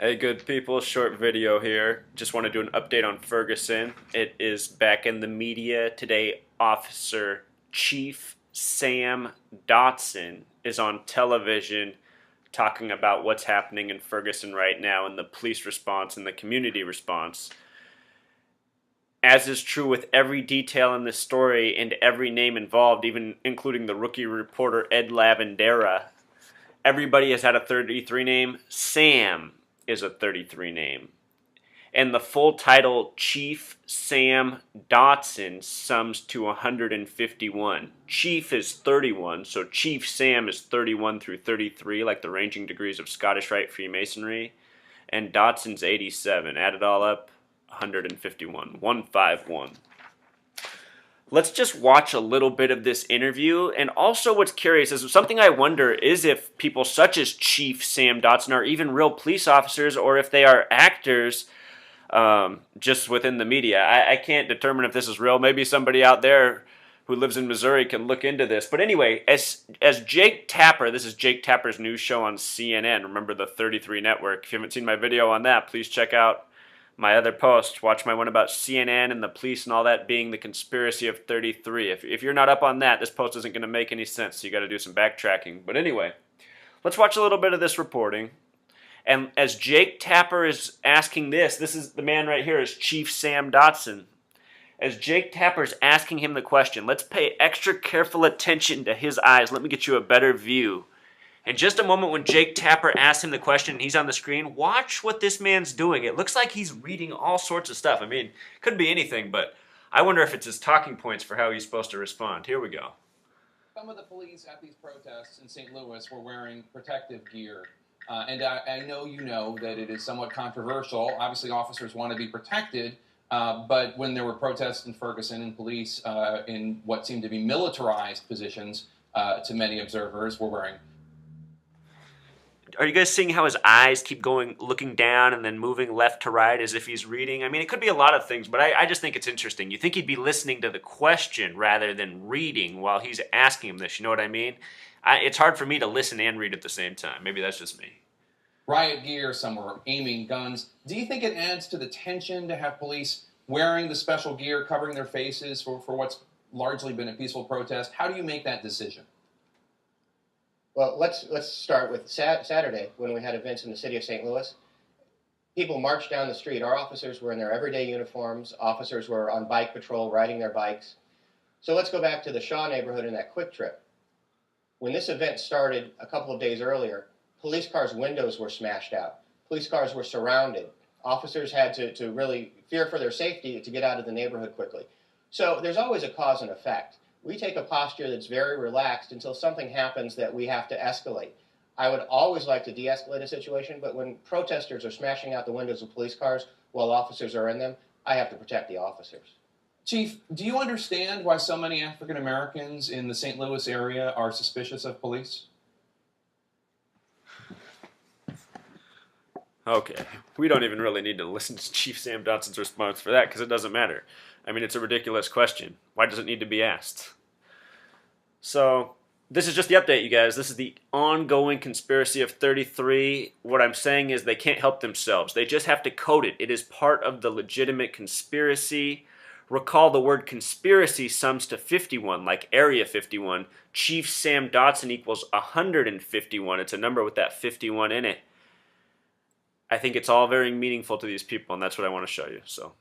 Hey, good people, short video here. Just want to do an update on Ferguson. It is back in the media today. Officer Chief Sam Dotson is on television talking about what's happening in Ferguson right now and the police response and the community response. As is true with every detail in this story and every name involved, even including the rookie reporter Ed Lavendera, everybody has had a 33 name. Sam is a 33 name. And the full title, Chief Sam Dotson, sums to 151. Chief is 31, so Chief Sam is 31 through 33, like the ranging degrees of Scottish Rite Freemasonry. And Dotson's 87. Add it all up, 151. 151. Let's just watch a little bit of this interview. And also what's curious is something I wonder is if people such as Chief Sam Dotson are even real police officers or if they are actors just within the media. I can't determine if this is real. Maybe somebody out there who lives in Missouri can look into this. But anyway, as Jake Tapper, this is Jake Tapper's news show on CNN. Remember the 33 network. If you haven't seen my video on that, please check out my other post. Watch my one about CNN and the police and all that being the conspiracy of 33. If you're not up on that, this post isn't going to make any sense. So you got to do some backtracking. But anyway, let's watch a little bit of this reporting. And as Jake Tapper is asking this is the man right here is Chief Sam Dotson. As Jake Tapper's asking him the question, let's pay extra careful attention to his eyes. Let me get you a better view. In just a moment when Jake Tapper asks him the question and he's on the screen, watch what this man's doing. It looks like he's reading all sorts of stuff. I mean, it could be anything, but I wonder if it's his talking points for how he's supposed to respond. Here we go. Some of the police at these protests in St. Louis were wearing protective gear. And I know you know that it is somewhat controversial. Obviously, officers want to be protected. But when there were protests in Ferguson and police in what seemed to be militarized positions to many observers were wearing. Are you guys seeing how his eyes keep going, looking down and then moving left to right as if he's reading? I mean, it could be a lot of things, but I just think it's interesting. You think he'd be listening to the question rather than reading while he's asking him this. You know what I mean? It's hard for me to listen and read at the same time. Maybe that's just me. Riot gear, some were aiming guns. Do you think it adds to the tension to have police wearing the special gear, covering their faces for what's largely been a peaceful protest? How do you make that decision? Well, let's start with Saturday when we had events in the city of St. Louis. People marched down the street. Our officers were in their everyday uniforms. Officers were on bike patrol, riding their bikes. So let's go back to the Shaw neighborhood and that Quick Trip. When this event started a couple of days earlier, police cars' windows were smashed out. Police cars were surrounded. Officers had to really fear for their safety to get out of the neighborhood quickly. So there's always a cause and effect. We take a posture that's very relaxed until something happens that we have to escalate. I would always like to de-escalate a situation, but when protesters are smashing out the windows of police cars while officers are in them, I have to protect the officers. Chief, do you understand why so many African Americans in the St. Louis area are suspicious of police? Okay, we don't even really need to listen to Chief Sam Dotson's response for that because it doesn't matter. I mean, it's a ridiculous question. Why does it need to be asked? So, this is just the update, you guys. This is the ongoing conspiracy of 33. What I'm saying is they can't help themselves. They just have to code it. It is part of the legitimate conspiracy. Recall the word conspiracy sums to 51, like Area 51. Chief Sam Dotson equals 151. It's a number with that 51 in it. I think it's all very meaningful to these people, and that's what I want to show you. So.